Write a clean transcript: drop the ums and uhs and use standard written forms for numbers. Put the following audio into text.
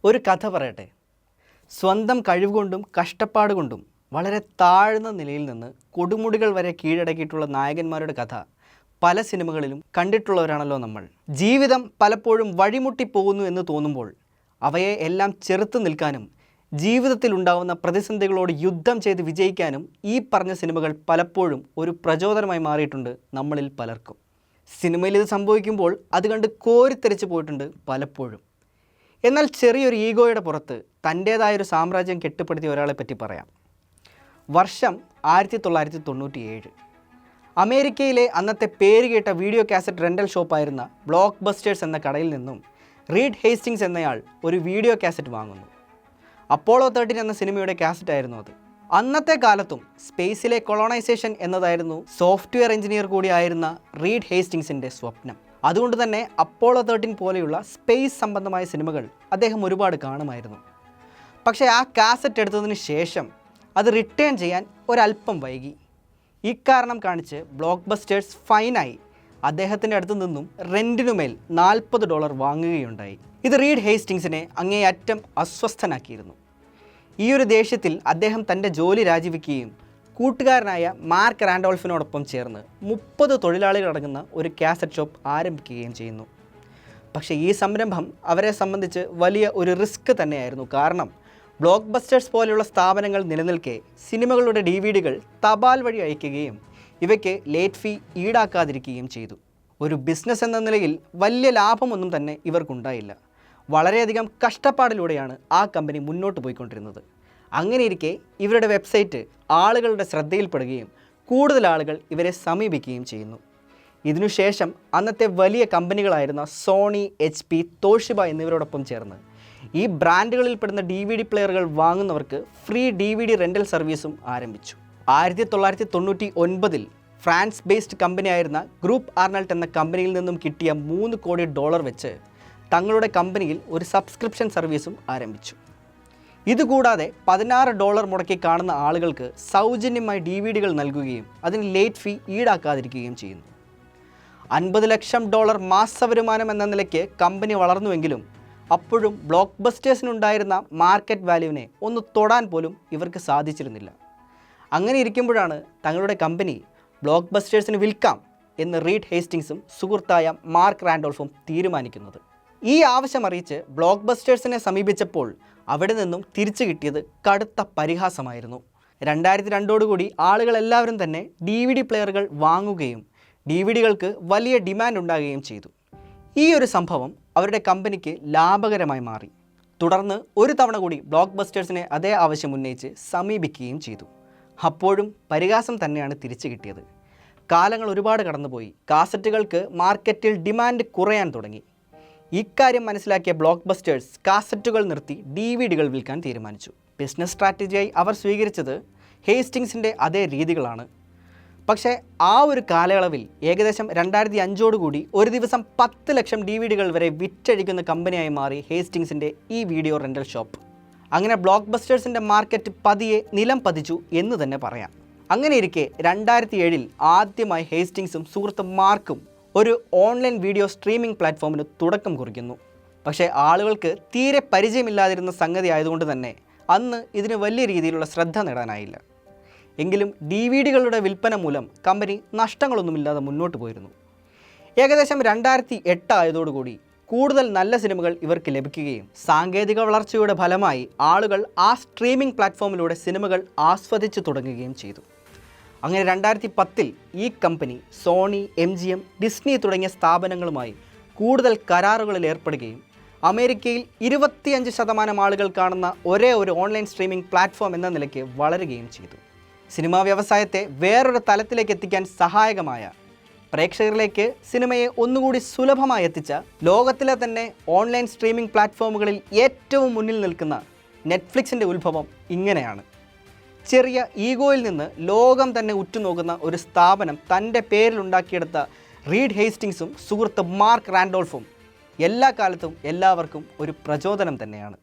ഒരു കഥ പറയട്ടെ. സ്വന്തം കഴിവുകൊണ്ടും കഷ്ടപ്പാട് കൊണ്ടും വളരെ താഴ്ന്ന നിലയിൽ നിന്ന് കൊടുമുടികൾ വരെ കീഴടക്കിയിട്ടുള്ള നായകന്മാരുടെ കഥ പല സിനിമകളിലും കണ്ടിട്ടുള്ളവരാണല്ലോ നമ്മൾ. ജീവിതം പലപ്പോഴും വഴിമുട്ടിപ്പോകുന്നു എന്ന് തോന്നുമ്പോൾ അവയെ എല്ലാം ചെറുത്ത് നിൽക്കാനും ജീവിതത്തിൽ ഉണ്ടാകുന്ന പ്രതിസന്ധികളോട് യുദ്ധം ചെയ്ത് വിജയിക്കാനും ഈ പറഞ്ഞ സിനിമകൾ പലപ്പോഴും ഒരു പ്രചോദനമായി മാറിയിട്ടുണ്ട് നമ്മളിൽ പലർക്കും. സിനിമയിൽ ഇത് സംഭവിക്കുമ്പോൾ അത് കണ്ട് കോരിത്തെറിച്ച് പോയിട്ടുണ്ട് പലപ്പോഴും. എന്നാൽ ചെറിയൊരു ഈഗോയുടെ പുറത്ത് തൻ്റേതായൊരു സാമ്രാജ്യം കെട്ടിപ്പടുത്തിയ ഒരാളെ പറ്റി പറയാം. വർഷം 1997. അമേരിക്കയിലെ അന്നത്തെ പേരുകേട്ട വീഡിയോ കാസറ്റ് റെൻ്റൽ ഷോപ്പായിരുന്ന ബ്ലോക്ക് ബസ്റ്റേഴ്സ് എന്ന കടയിൽ നിന്നും റീഡ് ഹേസ്റ്റിങ്സ് എന്നയാൾ ഒരു വീഡിയോ കാസറ്റ് വാങ്ങുന്നു. അപ്പോളോ 13 എന്ന സിനിമയുടെ കാസറ്റ് ആയിരുന്നു അത്. അന്നത്തെ കാലത്തും സ്പേസിലെ കൊളോണൈസേഷൻ എന്നതായിരുന്നു സോഫ്റ്റ്വെയർ എഞ്ചിനീയർ കൂടിയായിരുന്ന റീഡ് ഹേസ്റ്റിങ്സിൻ്റെ സ്വപ്നം. അതുകൊണ്ട് തന്നെ അപ്പോളോ 13 പോലെയുള്ള സ്പേസ് സംബന്ധമായ സിനിമകൾ അദ്ദേഹം ഒരുപാട് കാണുമായിരുന്നു. പക്ഷേ ആ കാസറ്റ് എടുത്തതിന് ശേഷം അത് റിട്ടേൺ ചെയ്യാൻ ഒരല്പം വൈകി. ഇക്കാരണം കാണിച്ച് ബ്ലോക്ക് ബസ്റ്റേഴ്സ് ഫൈനായി അദ്ദേഹത്തിൻ്റെ അടുത്ത് നിന്നും റെൻറ്റിനുമേൽ $40 വാങ്ങുകയുണ്ടായി. ഇത് റീഡ് ഹേസ്റ്റിങ്സിനെ അങ്ങേയറ്റം അസ്വസ്ഥനാക്കിയിരുന്നു. ഈ ഒരു ദേഷ്യത്തിൽ അദ്ദേഹം തൻ്റെ ജോലി രാജിവെക്കുകയും കൂട്ടുകാരനായ മാർക്ക് റാൻഡോൾഫിനോടൊപ്പം ചേർന്ന് 30 തൊഴിലാളികളടങ്ങുന്ന ഒരു കാസറ്റ് ഷോപ്പ് ആരംഭിക്കുകയും ചെയ്യുന്നു. പക്ഷേ ഈ സംരംഭം അവരെ സംബന്ധിച്ച് വലിയ ഒരു റിസ്ക് തന്നെയായിരുന്നു. കാരണം ബ്ലോക്ക് ബസ്റ്റേഴ്സ് പോലെയുള്ള സ്ഥാപനങ്ങൾ നിലനിൽക്കെ സിനിമകളുടെ DVD-കൾ തപാൽ വഴി അയക്കുകയും ഇവയ്ക്ക് ലേറ്റ് ഫീ ഈടാക്കാതിരിക്കുകയും ചെയ്തു. ഒരു ബിസിനസ് എന്ന നിലയിൽ വലിയ ലാഭമൊന്നും തന്നെ ഇവർക്കുണ്ടായില്ല. വളരെയധികം കഷ്ടപ്പാടിലൂടെയാണ് ആ കമ്പനി മുന്നോട്ട് പോയിക്കൊണ്ടിരുന്നത്. അങ്ങനെയിരിക്കെ ഇവരുടെ വെബ്സൈറ്റ് ആളുകളുടെ ശ്രദ്ധയിൽപ്പെടുകയും കൂടുതൽ ആളുകൾ ഇവരെ സമീപിക്കുകയും ചെയ്യുന്നു. ഇതിനുശേഷം അന്നത്തെ വലിയ കമ്പനികളായിരുന്ന സോണി, HP, തോഷിബ എന്നിവരോടൊപ്പം ചേർന്ന് ഈ ബ്രാൻഡുകളിൽപ്പെടുന്ന DVD പ്ലെയറുകൾ വാങ്ങുന്നവർക്ക് ഫ്രീ DVD റെൻ്റൽ സർവീസും ആരംഭിച്ചു. 1999 ഫ്രാൻസ് ബേസ്ഡ് കമ്പനിയായിരുന്ന ഗ്രൂപ്പ് ആർണൾട്ട് എന്ന കമ്പനിയിൽ നിന്നും കിട്ടിയ $3 കോടി വെച്ച് തങ്ങളുടെ കമ്പനിയിൽ ഒരു സബ്സ്ക്രിപ്ഷൻ സർവീസും ആരംഭിച്ചു. ഇതുകൂടാതെ $16 മുടക്കി കാണുന്ന ആളുകൾക്ക് സൗജന്യമായി DVD-കൾ നൽകുകയും അതിന് ലേറ്റ് ഫീ ഈടാക്കാതിരിക്കുകയും ചെയ്യുന്നു. $50 ലക്ഷം മാസവരുമാനം എന്ന നിലയ്ക്ക് കമ്പനി വളർന്നുവെങ്കിലും അപ്പോഴും ബ്ലോക്ക് ബസ്റ്റേഴ്സിനുണ്ടായിരുന്ന മാർക്കറ്റ് വാല്യൂവിനെ ഒന്ന് തൊടാൻ പോലും ഇവർക്ക് സാധിച്ചിരുന്നില്ല. അങ്ങനെ ഇരിക്കുമ്പോഴാണ് തങ്ങളുടെ കമ്പനി ബ്ലോക്ക് ബസ്റ്റേഴ്സിന് വിൽക്കാം എന്ന് റീഡ് ഹേസ്റ്റിങ്സും സുഹൃത്തായ മാർക്ക് റാൻഡോൾഫും തീരുമാനിക്കുന്നത്. ഈ ആവശ്യം അറിയിച്ച് ബ്ലോക്ക് ബസ്റ്റേഴ്സിനെ സമീപിച്ചപ്പോൾ അവിടെ നിന്നും തിരിച്ചു കിട്ടിയത് കടുത്ത പരിഹാസമായിരുന്നു. 2002 ആളുകളെല്ലാവരും തന്നെ DVD പ്ലെയറുകൾ വാങ്ങുകയും DVD-കൾക്ക് വലിയ ഡിമാൻഡ് ഉണ്ടാകുകയും ചെയ്തു. ഈ ഒരു സംഭവം അവരുടെ കമ്പനിക്ക് ലാഭകരമായി മാറി. തുടർന്ന് ഒരു തവണ കൂടി ബ്ലോക്ക് ബസ്റ്റേഴ്സിനെ അതേ ആവശ്യം ഉന്നയിച്ച് സമീപിക്കുകയും ചെയ്തു. അപ്പോഴും പരിഹാസം തന്നെയാണ് തിരിച്ചു കിട്ടിയത്. കാലങ്ങൾ ഒരുപാട് കടന്നുപോയി. കാസറ്റുകൾക്ക് മാർക്കറ്റിൽ ഡിമാൻഡ് കുറയാൻ തുടങ്ങി. ഇക്കാര്യം മനസ്സിലാക്കിയ ബ്ലോക്ക് ബസ്റ്റേഴ്സ് കാസറ്റുകൾ നിർത്തി DVD-കൾ വിൽക്കാൻ തീരുമാനിച്ചു. ബിസിനസ് സ്ട്രാറ്റജിയായി അവർ സ്വീകരിച്ചത് ഹേസ്റ്റിങ്സിൻ്റെ അതേ രീതികളാണ്. പക്ഷേ ആ ഒരു കാലയളവിൽ ഏകദേശം 2005 ഒരു ദിവസം 10 ലക്ഷം DVD-കൾ വരെ വിറ്റഴിക്കുന്ന കമ്പനിയായി മാറി ഹേസ്റ്റിങ്സിൻ്റെ ഈ വീഡിയോ റെൻ്റൽ ഷോപ്പ്. അങ്ങനെ ബ്ലോക്ക് ബസ്റ്റേഴ്സിൻ്റെ മാർക്കറ്റ് പതിയെ നിലം പതിച്ചു എന്ന് തന്നെ പറയാം. അങ്ങനെയിരിക്കെ 2007 ആദ്യമായി ഹേസ്റ്റിങ്സും സുഹൃത്ത് മാർക്കും ഒരു ഓൺലൈൻ വീഡിയോ സ്ട്രീമിംഗ് പ്ലാറ്റ്ഫോമിന് തുടക്കം കുറിക്കുന്നു. പക്ഷേ ആളുകൾക്ക് തീരെ പരിചയമില്ലാതിരുന്ന സംഗതി ആയതുകൊണ്ട് തന്നെ അന്ന് ഇതിന് വലിയ രീതിയിലുള്ള ശ്രദ്ധ നേടാനായില്ല. എങ്കിലും DVD-കളുടെ വിൽപ്പന മൂലം കമ്പനി നഷ്ടങ്ങളൊന്നുമില്ലാതെ മുന്നോട്ട് പോയിരുന്നു. ഏകദേശം 2008 ആയതോടുകൂടി കൂടുതൽ നല്ല സിനിമകൾ ഇവർക്ക് ലഭിക്കുകയും സാങ്കേതിക വളർച്ചയുടെ ഫലമായി ആളുകൾ ആ സ്ട്രീമിംഗ് പ്ലാറ്റ്ഫോമിലൂടെ സിനിമകൾ ആസ്വദിച്ചു തുടങ്ങുകയും ചെയ്തു. അങ്ങനെ 2010 ഈ കമ്പനി സോണി, MGM, ഡിസ്നി തുടങ്ങിയ സ്ഥാപനങ്ങളുമായി കൂടുതൽ കരാറുകളിൽ ഏർപ്പെടുകയും അമേരിക്കയിൽ 25% ആളുകൾ കാണുന്ന ഒരേ ഒരു ഓൺലൈൻ സ്ട്രീമിംഗ് പ്ലാറ്റ്ഫോം എന്ന നിലയ്ക്ക് വളരുകയും ചെയ്തു. സിനിമാ വ്യവസായത്തെ വേറൊരു തലത്തിലേക്ക് എത്തിക്കാൻ സഹായകമായ, പ്രേക്ഷകരിലേക്ക് സിനിമയെ ഒന്നുകൂടി സുലഭമായി എത്തിച്ച, ലോകത്തിലെ തന്നെ ഓൺലൈൻ സ്ട്രീമിംഗ് പ്ലാറ്റ്ഫോമുകളിൽ ഏറ്റവും മുന്നിൽ നിൽക്കുന്ന നെറ്റ്ഫ്ലിക്സിൻ്റെ ഉത്ഭവം ഇങ്ങനെയാണ്. ചെറിയ ഈഗോയിൽ നിന്ന് ലോകം തന്നെ ഉറ്റുനോക്കുന്ന ഒരു സ്ഥാപനം തൻ്റെ പേരിലുണ്ടാക്കിയെടുത്ത റീഡ് ഹേസ്റ്റിങ്സും സുഹൃത്ത് മാർക്ക് റാൻഡോൾഫും എല്ലാ കാലത്തും എല്ലാവർക്കും ഒരു പ്രചോദനം തന്നെയാണ്.